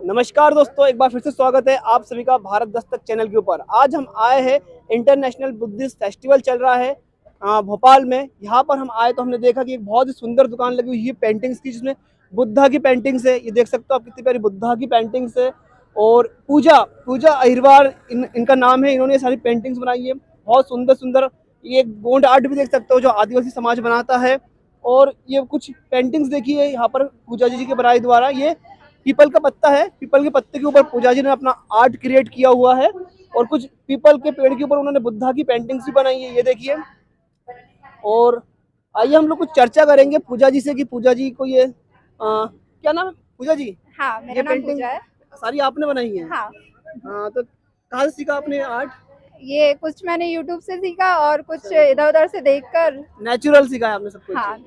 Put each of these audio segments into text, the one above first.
नमस्कार दोस्तों, एक बार फिर से स्वागत है आप सभी का भारत दस्तक चैनल के ऊपर। आज हम आए हैं, इंटरनेशनल बुद्धिस्ट फेस्टिवल चल रहा है भोपाल में। यहाँ पर हम आए तो हमने देखा कि एक बहुत ही सुंदर दुकान लगी हुई है पेंटिंग्स की, जिसमें बुद्धा की पेंटिंग्स है। ये देख सकते हो आप, कितनी प्यारी बुद्धा की पेंटिंग्स है। और पूजा पूजा अहिरवार इनका नाम है। इन्होंने ये सारी पेंटिंग्स बनाई है, बहुत सुंदर सुंदर। ये एक गोंड आर्ट भी देख सकते हो जो आदिवासी समाज बनाता है। और ये कुछ पेंटिंग्स देखिए यहाँ पर पूजा जी के बनाए द्वारा। ये पीपल का पत्ता है, पीपल के पत्ते के ऊपर पूजा जी ने अपना आर्ट क्रिएट किया हुआ है। और कुछ पीपल के पेड़ के ऊपर उन्होंने बुद्धा की पेंटिंग्स भी बनाई है, ये देखिए। और आइए हम लोग कुछ चर्चा करेंगे पूजा जी से कि पूजा जी को ये क्या नाम है पूजा जी? हाँ, मेरा ये नाम पेंटिंग पूजा है। सारी आपने बनाई है? हाँ, तो कहाँ से सीखा आपने आर्ट? ये कुछ मैंने यूट्यूब से सीखा और कुछ इधर-उधर से देखकर। नेचुरल सीखा है आपने सब कुछ? हाँ,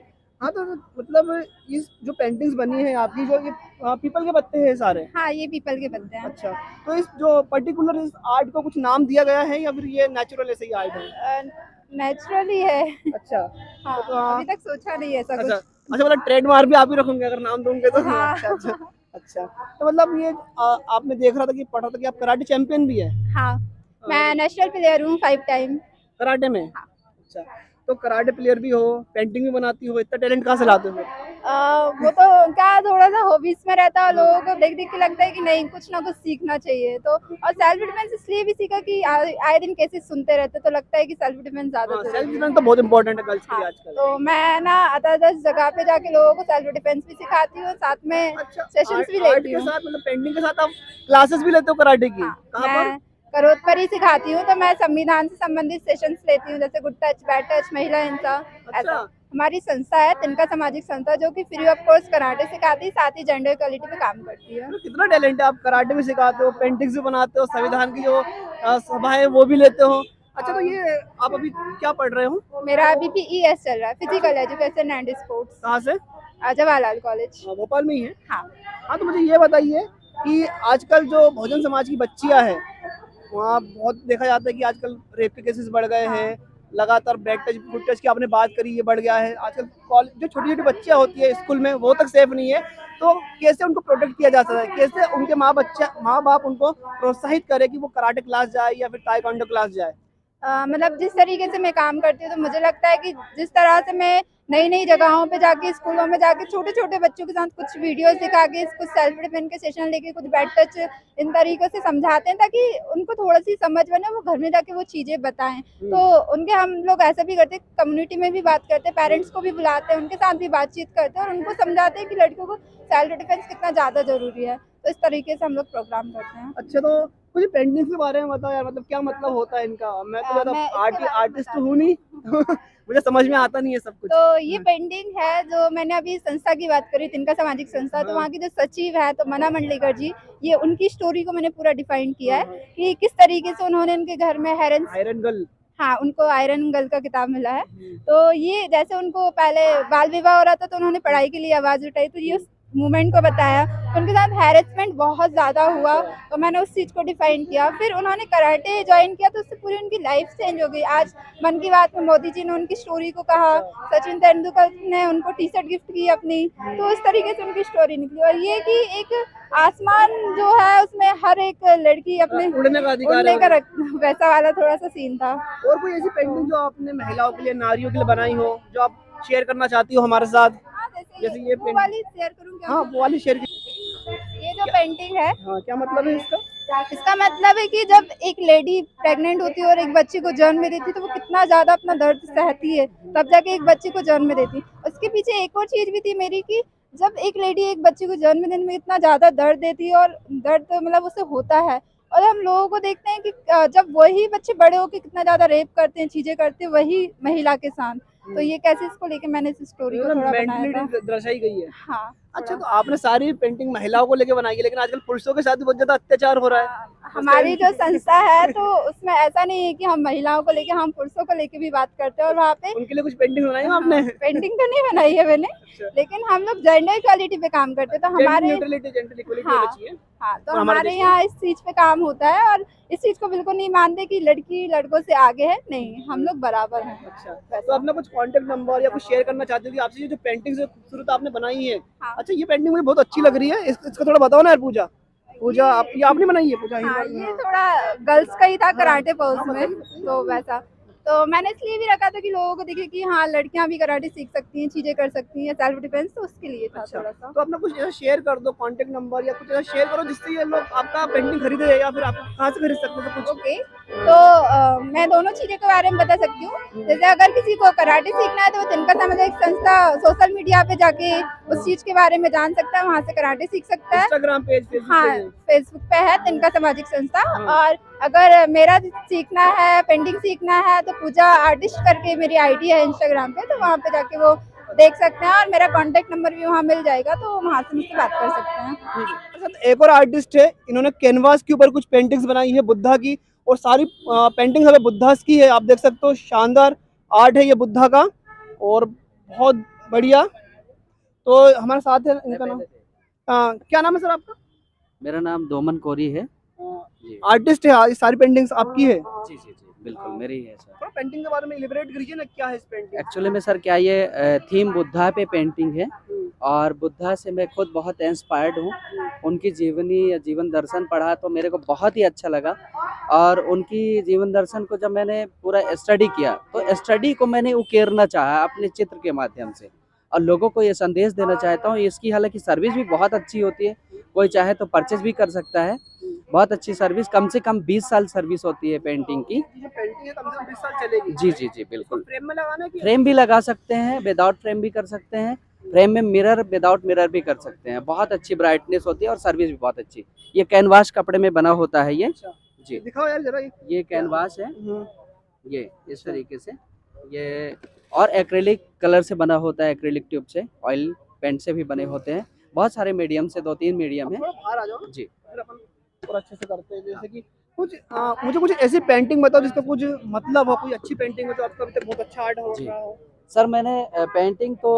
हाँ, तो मतलब इस जो पेंटिंग्स बनी है आपकी, जो ये पीपल के पत्ते हैं सारे? हाँ, ये पीपल के पत्ते हैं। अच्छा, तो इस जो पर्टिकुलर इस आर्ट को कुछ नाम दिया गया है या फिर ये नेचुरल ऐसे ही आर्ट है? नेचुरली है। अच्छा। हाँ, तो अभी तक सोचा नहीं ऐसा अच्छा कुछ। अच्छा, मतलब ट्रेडमार्क भी आप ही रखोगे अगर नाम दूंगे तो? हाँ। अच्छा अच्छा अच्छा। तो मतलब ये आपने देख रहा था कि पढ़ा था कि आप कराटे चैंपियन भी है हाँ, मैं नेशनल प्लेयर हूँ 5 टाइम। कराटे में? हाँ। अच्छा, तो कराटे प्लेयर भी हो, पेंटिंग भी बनाती हो, इतना टैलेंट कहाँ से लाते हो? वो तो क्या थोड़ा सा हॉबीज में रहता है, लोगों को देख देख के लगता है कि नहीं कुछ ना कुछ सीखना चाहिए। तो और सेल्फ डिफेंस इसलिए भी सीखा कि आए दिन केसेस सुनते रहते तो लगता है कि सेल्फ डिफेंस ज्यादा सेल्फ जरूरी है। डिफेंस तो बहुत इंपॉर्टेंट है गर्ल्स के हाँ, लिए आजकल। तो मैं ना अदर जगह पे जाके लोगों को सेल्फ डिफेंस भी सिखाती हूँ, साथ में अच्छा, सेशंस भी आर्ट लेती के हूँ। साथ मतलब पेंटिंग के साथ आप क्लासेस भी लेते हो कराटे की? हाँ, कहाँ पर? मैं करोत पर ही सिखाती हूँ। तो मैं संविधान से संबंधित सेशंस लेती हूँ, जैसे गुड टच, बैड टच, महिला हिंसा। अच्छा। ऐसा हमारी संस्था है तिनका सामाजिक संस्था, जो कि फ्री ऑफ कोर्स कराटे सिखाती है, साथ ही जेंडर इक्वलिटी पे काम करती है। तो कितना टैलेंट है, आप कराटे भी सिखाते हो, पेंटिंग्स भी बनाते हो, संविधान की जो सभा है वो भी लेते हो। अच्छा, तो ये आप अभी क्या पढ़ रहे हो? मेरा अभी PES चल रहा है, फिजिकल एजुकेशन एंड स्पोर्ट्स, कहाँ से? जवाहरलाल कॉलेज। भोपाल में ही है? हाँ। हाँ, तो मुझे ये बताइए कि आजकल जो बहुजन समाज की बच्चियां हैं, वहाँ बहुत देखा जाता है कि आजकल रेप के केसेस बढ़ गए हाँ। हैं। लगातार बैक टच, गुड टच की आपने बात करी, ये बढ़ गया है आजकल। कॉलेज जो छोटी छोटी बच्चियां होती है स्कूल में, वो तक सेफ नहीं है। तो कैसे उनको प्रोटेक्ट किया जा सकता है? कैसे उनके माँ बाप उनको प्रोत्साहित करे कि वो कराटे क्लास जाए या फिर ताइक्वांडो क्लास जाए? मतलब जिस तरीके से मैं काम करती हूँ, तो मुझे लगता है कि जिस तरह से मैं नई नई जगहों पे जाके, स्कूलों में जाके छोटे छोटे बच्चों के साथ कुछ वीडियोस दिखा के, कुछ सेल्फ डिफेंस के सेशन लेके, कुछ बैड टच, इन तरीकों से समझाते हैं ताकि उनको थोड़ा सी समझ बने, वो घर में जाके वो चीजें बताएं। तो उनके हम लोग ऐसा भी करते हैं, कम्युनिटी में भी बात करते हैं, पेरेंट्स को भी बुलाते हैं, उनके साथ भी बातचीत करते हैं और उनको समझाते हैं कि लड़कियों को सेल्फ डिफेंस कितना ज्यादा जरूरी है। तो इस तरीके से हम लोग प्रोग्राम करते हैं। अच्छा, तो मुझे पेंटिंग्स के बारे में बताओ यार, मतलब क्या मतलब होता है इनका? मैं तो ज्यादा मैं इसके बारे में आर्टिस्ट बताती हूँ नहीं मुझे समझ में आता नहीं है सब कुछ। तो ये पेंटिंग है, जो मैंने अभी संस्था की बात करी, तिनका सामाजिक संस्था, तो वहाँ की जो सचिव है तो मना मंडलेकर जी, ये उनकी स्टोरी को मैंने पूरा डिफाइन किया है कि किस तरीके से उन्होंने उनके घर में आयरन गर्ल। हाँ, उनको आयरन गर्ल का किताब मिला है। तो ये जैसे उनको पहले बाल विवाह हो रहा था तो उन्होंने पढ़ाई के लिए आवाज उठाई, तो ये उस मूवमेंट को बताया। उनके साथ हैरेसमेंट बहुत ज्यादा हुआ, तो मैंने उस चीज को डिफाइन किया। फिर उन्होंने कराटे ज्वाइन किया, तो उससे पूरी उनकी लाइफ चेंज हो गई। आज मन की बात में मोदी जी ने उनकी स्टोरी को कहा, सचिन तेंदुलकर ने उनको टी शर्ट गिफ्ट की अपनी, तो उस तरीके से उनकी स्टोरी निकली। और ये कि एक आसमान जो है उसमें हर एक लड़की अपने उड़ने का अधिकार उड़ने का है। वैसा वाला थोड़ा सा सीन था। और कोई ऐसी पेंटिंग जो आपने महिलाओं के लिए, नारियों के लिए बनाई हो, जो आप शेयर करना चाहती हो हमारे साथ? हाँ, जैसे ये वो वाली शेयर करूँ क्या? हाँ, वो वाली शेयर ये जो पेंटिंग है, हाँ, क्या मतलब है इसका? इसका मतलब है कि जब एक लेडी प्रेग्नेंट होती है और एक बच्चे को जन्म में देती है, तो वो कितना ज्यादा अपना दर्द सहती है, तब जाके एक बच्चे को जन्म में देती है। उसके पीछे एक और चीज भी थी मेरी, कि जब एक लेडी एक बच्चे को जन्म देने में इतना ज्यादा दर्द देती है, और दर्द तो मतलब उसे होता है, और हम लोगों को देखते हैं कि जब वही बच्चे बड़े होकर कितना ज्यादा रेप करते हैं, चीजें करते हैं वही महिला के साथ। तो ये कैसे, इसको लेके मैंने इस स्टोरी को थोड़ा बनाया था। मेंटलिटी दर्शाई गई है। हाँ। अच्छा, तो आपने सारी पेंटिंग महिलाओं को लेके बनाई है, लेकिन आजकल पुरुषों के साथ भी बहुत ज्यादा अत्याचार हो रहा है। हमारी जो संस्था है तो उसमें ऐसा नहीं है कि हम महिलाओं को लेके, हम पुरुषों को लेके भी बात करते हैं। और वहाँ पे उनके लिए कुछ पेंटिंग बनाई है आपने? पेंटिंग तो नहीं बनाई है मैंने, लेकिन हम लोग जेंडर इक्वालिटी पे काम करते हैं। तो हमारे जेंडर इक्वलिटी हाँ, होना चाहिए। हाँ, तो और हमारे हमारे देश यहाँ इस चीज पे काम होता है, और इस चीज को बिल्कुल नहीं मानते कि लड़की लड़कों से आगे है, नहीं, हम लोग बराबर हैं। अच्छा, तो वैसा। अपना कुछ कांटेक्ट नंबर या कुछ शेयर करना चाहते हो कि आपसे ये जो पेंटिंग खूबसूरत आपने बनाई है? हाँ। अच्छा, ये पेंटिंग मुझे बहुत अच्छी लग रही है, इसको थोड़ा बताओ ना यार पूजा। पूजा आप ये आपने बनाई है पूजा? हाँ, ये थोड़ा गर्ल्स का ही था कराटे पोज में, तो वैसा तो मैंने इसलिए भी रखा था कि लोगों को दिखे कि हाँ लड़कियां भी कराटे सीख सकती हैं, चीजें कर सकती हैं, सेल्फ डिफेंस, तो उसके लिए था अच्छा, थोड़ा सा। तो अपना कुछ ऐसा शेयर कर दो, कांटेक्ट नंबर या कुछ ऐसा शेयर करो जिससे ये लोग आपका पेंटिंग खरीदे, या फिर आप कहाँ से खरीद सकते हो तो कुछ। ओके, तो मैं दोनों चीज़ों के बारे में बता सकती हूँ। जैसे अगर किसी को कराटे सीखना है तो वो तिनका सामुदायिक संस्था सोशल मीडिया पे जाके उस चीज़ के बारे में जान सकता है, वहाँ से कराटे सीख सकता है। इंस्टाग्राम पेज, फेसबुक हाँ, पेज? फेसबुक पे है तिनका सामाजिक संस्था। हाँ। और अगर मेरा सीखना है, पेंटिंग सीखना है, तो पूजा आर्टिस्ट करके मेरी आईडी है इंस्टाग्राम पे, तो वहाँ पे जाके वो देख सकते हैं और मेरा कॉन्टेक्ट नंबर भी वहाँ मिल जाएगा, तो वहाँ से मुझसे बात कर सकते हैं। ठीक है। मेरे साथ एक और आर्टिस्ट है, इन्होंने कैनवास के ऊपर कुछ पेंटिंग्स बनाई है बुद्धा की, और सारी पेंटिंग्स हमें बुद्धास की है। आप देख सकते हो शानदार आर्ट है ये बुद्धा का, और बहुत बढ़िया। तो हमारे साथ है, इनका नाम क्या नाम है सर आपका? मेरा नाम दोमन कोरी है जी। आर्टिस्ट है, ये सारी पेंटिंग्स आपकी है? जी जी जी बिल्कुल मेरी है सर। थोड़ा पेंटिंग के बारे में इलिबरेट करिए ना, क्या है इस पेंटिंग? एक्चुअली में सर क्या ये थीम बुद्धा पे पेंटिंग है, और बुद्धा से मैं खुद बहुत इंस्पायर्ड हूँ। उनकी जीवनी या जीवन दर्शन पढ़ा तो मेरे को बहुत ही अच्छा लगा, और उनकी जीवन दर्शन को जब मैंने पूरा स्टडी किया तो स्टडी को मैंने उकेरना चाहा अपने चित्र के माध्यम से, और लोगों को ये संदेश देना चाहता हूँ। इसकी हालांकि सर्विस भी बहुत अच्छी होती है, कोई चाहे तो परचेज भी कर सकता है। बहुत अच्छी सर्विस, कम से कम 20 साल सर्विस होती है पेंटिंग की। ये पेंटिंग है, कम से कम 20 साल चलेगी? जी जी जी बिल्कुल। फ्रेम में लगाना है कि फ्रेम भी लगा सकते हैं, विदाउट फ्रेम भी कर सकते हैं, फ्रेम में मिरर विदाउट मिरर भी कर सकते हैं। बहुत अच्छी ब्राइटनेस होती है और सर्विस भी बहुत अच्छी। ये कैनवास कपड़े में बना होता है ये जी। दिखाओ यार जरा ये कैनवास है, ये इस तरीके से ये, और एक्रेलिक कलर से बना होता है, एक्रेलिक ट्यूब से, ऑयल पेंट से भी बने होते हैं। बहुत सारे मीडियम से, 2-3 मीडियम है थोड़ा बाहर आ जाओ जी। फिर अपन और अच्छे से करते हैं। जैसे कि कुछ मुझे कुछ ऐसी पेंटिंग बताओ जिसका कुछ मतलब हो, कोई अच्छी पेंटिंग हो जो आपका अभी तक बहुत अच्छा आर्ट हो जी। रहा हो। सर मैंने पेंटिंग तो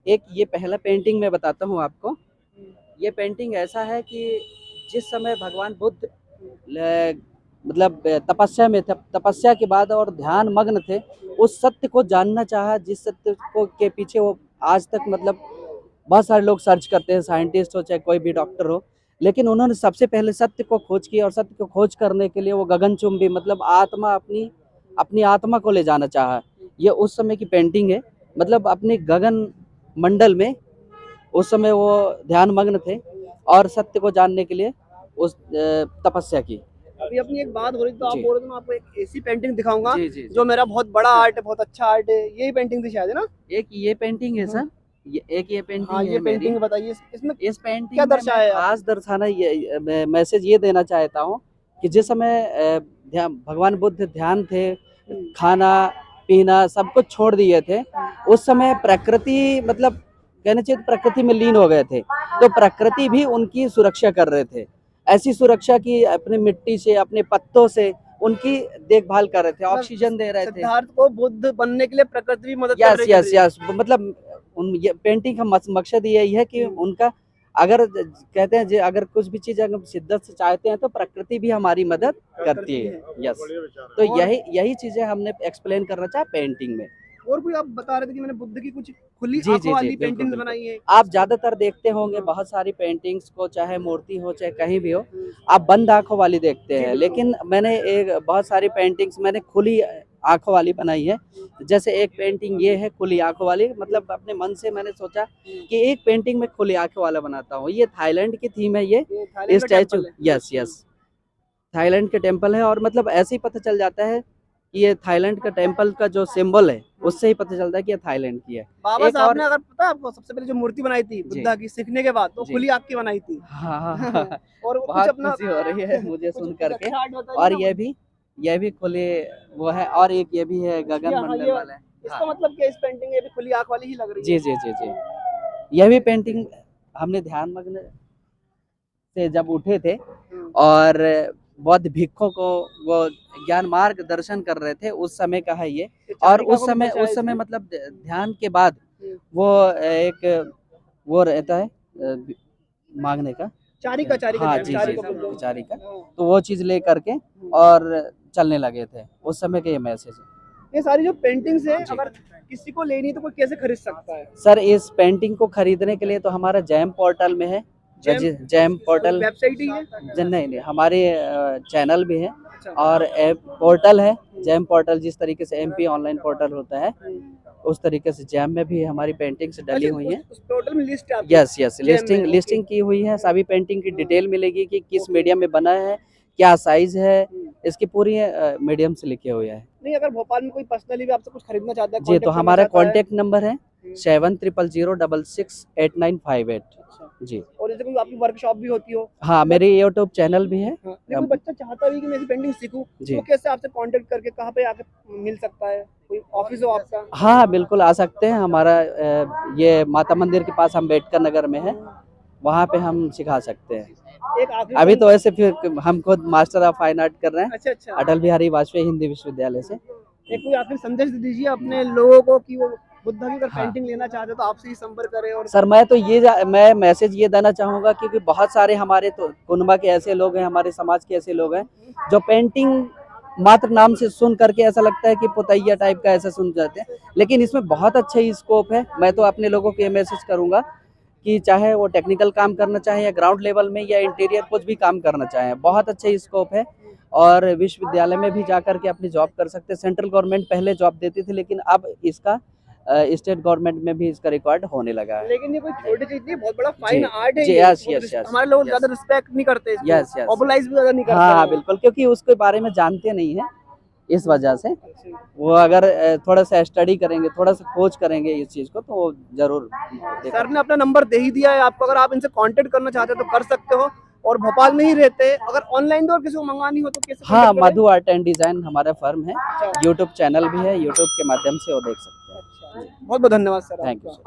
एक ये पहला पेंटिंग मैं बताता हूँ आपको। ये पेंटिंग ऐसा है कि जिस समय भगवान बुद्ध मतलब तपस्या में थे, तपस्या के बाद और ध्यान मग्न थे, उस सत्य को जानना चाहा जिस सत्य को के पीछे वो आज तक मतलब बहुत सारे लोग सर्च करते हैं, साइंटिस्ट हो चाहे कोई भी डॉक्टर हो, लेकिन उन्होंने सबसे पहले सत्य को खोज किया, और सत्य को खोज करने के लिए वो गगनचुंबी मतलब आत्मा अपनी आत्मा को ले जाना चाहा। ये उस समय की पेंटिंग है, मतलब अपने गगन मंडल में उस समय वो ध्यान मग्न थे और सत्य को जानने के लिए उस तपस्या की। अभी अपनी एक बात हो रही, तो आप जी। बोल रहे थे मैं आपको एक ऐसी पेंटिंग दिखाऊंगा जी जी जो मेरा बहुत बड़ा आर्ट है, बहुत अच्छा आर्ट है। यही पेंटिंग थी शायद, है ना? एक ये पेंटिंग है सर, ये पेंटिंग हाँ, ये है मेरी। पेंटिंग बताइए इसमें इस पेंटिंग क्या में मैं दर्शाया है? खास दर्शाना ये मैसेज ये देना चाहता हूँ कि जिस समय भगवान बुद्ध ध्यान थे, खाना पीना सब कुछ छोड़ दिए थे, उस समय प्रकृति मतलब कहना चाहिए प्रकृति में लीन हो गए थे, तो प्रकृति भी उनकी सुरक्षा कर रहे थे। ऐसी सुरक्षा की अपनी मिट्टी से, अपने पत्तों से उनकी देखभाल कर रहे थे, ऑक्सीजन दे रहे थे। सिद्धार्थ को बुद्ध बनने के लिए प्रकृति भी मदद कर यस रही यस है। यस मतलब ये पेंटिंग का मकसद यही है कि उनका अगर कहते हैं अगर कुछ भी चीज अगर शिद्दत से चाहते हैं तो प्रकृति भी हमारी मदद करती है। यस, तो यही चीजें हमने एक्सप्लेन करना चाहा पेंटिंग में। और कोई आप बता रहे थे कि मैंने बुद्ध की कुछ खुली जी, आंखों जी, वाली जी, बिल्कुल, पेंटिंग्स बिल्कुल। बनाई है। आप ज्यादातर देखते होंगे बहुत सारी पेंटिंग्स को, चाहे मूर्ति हो चाहे कहीं भी हो, आप बंद आंखों वाली देखते हैं, लेकिन मैंने एक बहुत सारी पेंटिंग्स मैंने खुली आंखों वाली बनाई है। जैसे एक पेंटिंग ये है खुली आंखों वाली, मतलब अपने मन से मैंने सोचा कि एक पेंटिंग में खुली आंखों वाला बनाता हूँ। ये थाईलैंड की थीम है, ये थाईलैंड का स्टैचू। टेम्पल है। यस यस, थाईलैंड के टेम्पल है, और मतलब ऐसे ही पता चल जाता है कि ये थाईलैंड का टेम्पल का जो सिंबल है उससे ही पता चलता है कि ये थाईलैंड की है। बाबा एक साहब और- ने, अगर पता है आपको, सबसे पहले जो मूर्ति बनाई थी बुद्धा की सीखने के बाद, तो जी। खुली आंख की बनाई थी। हाँ और वो कुछ बहुत अपना खुशी हो रही है मुझे कुछ सुन कुछ करके। अच्छा आर्ट बताइए और ना। ये भी खुले वो है, और एक ये भी है गगन हाँ, मंडल ये वाला है। इसका हाँ। मतलब क्या, इस पेंटिंग में भी खुली आंख वाली ही लग रही जी है। जी जी जी, यह भी पेंटिंग हमने ध्यान मग्न से जब उठे थे और बौद्ध भिक्षुओं को वो ज्ञान मार्ग दर्शन कर रहे थे, उस समय का है ये। और चारिका उस को भी समय दर्शाया इसमें। मतलब ध्यान के बाद वो एक वो रहता है मांगने का। चारिका हाँ ध्यान, जी जी चारिका बोलते हैं। चारिका, हाँ। तो वो चीज ले करके और चलने लगे थे, उस समय का ये मैसेज है। ये सारी जो पेंटिंग्स है, जी। अगर किसी को लेनी है तो कोई कैसे खरीद सकता है? सर इस पेंटिंग को खरीदने के लिए तो हमारा जैम पोर्टल में है, जैम पोर्टल वेबसाइट ही है? नहीं नहीं, हमारे चैनल भी है अच्छा। और ऐप पोर्टल है जैम पोर्टल। जिस तरीके से एमपी ऑनलाइन पोर्टल होता है उस तरीके से जैम में भी हमारी पेंटिंग्स डली हुई हैं। उस पोर्टल में लिस्ट है आपकी? यस यस, जैम में, ओके। लिस्टिंग की हुई है। सभी पेंटिंग की डिटेल मिलेगी कि किस मीडियम में बना है, क्या साइज है, इसकी पूरी मीडियम से लिखे हुए है। नहीं, अगर भोपाल में कोई पर्सनली भी आपसे कुछ खरीदना चाहता है, जी, तो contact करना हमारा चाहता है? कॉन्टेक्ट नंबर है 7000668958। अच्छा। जी और जैसे कोई आपकी वर्कशॉप भी होती हो? हाँ, मेरी यूट्यूब चैनल भी है। हाँ, नहीं, कोई बच्चा चाहता भी कि मैं पेंटिंग सीखूं, जी। तो कैसे आपसे कांटेक्ट करके कहाँ पे आके मिल सकता है? कोई ऑफिस हो आपका? हाँ बिल्कुल आ सकते हैं। हमारा ये माता मंदिर के पास अम्बेडकर नगर में है, वहाँ पे हम सिखा सकते हैं। एक आखिरी अभी सवाल- तो ऐसे फिर हम खुद मास्टर ऑफ फाइन आर्ट कर रहे हैं अच्छा अच्छा। अटल बिहारी वाजपेयी हिंदी विश्वविद्यालय से। एक कोई आखिरी संदेश दे दीजिए अपने लोगों को कि वो बुद्धा की अगर हाँ। पेंटिंग लेना चाहते तो आपसे ही संपर्क करें। और सर मैं तो मैं मैसेज ये देना चाहूँगा क्योंकि बहुत सारे हमारे तो कुनबा के ऐसे लोग हैं, हमारे समाज के ऐसे लोग हैं जो पेंटिंग मात्र नाम से सुन करके ऐसा लगता है कि पुतैया टाइप का ऐसा सुन जाते हैं, लेकिन इसमें बहुत अच्छा ही स्कोप है। मैं तो अपने लोगों को ये मैसेज करूँगा कि चाहे वो टेक्निकल काम करना चाहे या ग्राउंड लेवल में या इंटीरियर कुछ भी काम करना चाहे, बहुत अच्छा ही स्कोप है। और विश्वविद्यालय में भी जा करके अपनी जॉब कर सकते हैं। सेंट्रल गवर्नमेंट पहले जॉब देती थी, लेकिन अब इसका स्टेट गवर्नमेंट में भी इसका रिकॉर्ड होने लगा है। लेकिन ये कोई छोटी चीज नहीं, बहुत बड़ा फाइन जी, आर्ट है जी, ये। यस, बहुत यस, यस, हमारे लोग यस। ज्यादा रिस्पेक्ट नहीं करते इसको, यस यस, पॉपुलराइज भी ज्यादा नहीं करते हाँ हैं। बिल्कुल, क्योंकि उसके बारे में जानते नहीं है, इस वजह से अच्छा। वो अगर थोड़ा सा स्टडी करेंगे, थोड़ा सा खोज करेंगे इस चीज को, तो वो जरूर देखेंगे। सर ने अपना नंबर दे ही दिया है आपको, अगर आप इनसे कांटेक्ट करना चाहते हो तो कर सकते हो। और भोपाल में ही रहते, अगर ऑनलाइन भी और किसी को मंगवानी हो तो कैसे हाँ, contact करें? मधु आर्ट एंड डिजाइन हमारा फर्म है, अच्छा। यूट्यूब चैनल भी है, यूट्यूब के माध्यम से वो देख सकते हैं। अच्छा, बहुत बहुत धन्यवाद सर थैंक यू आपका। सर।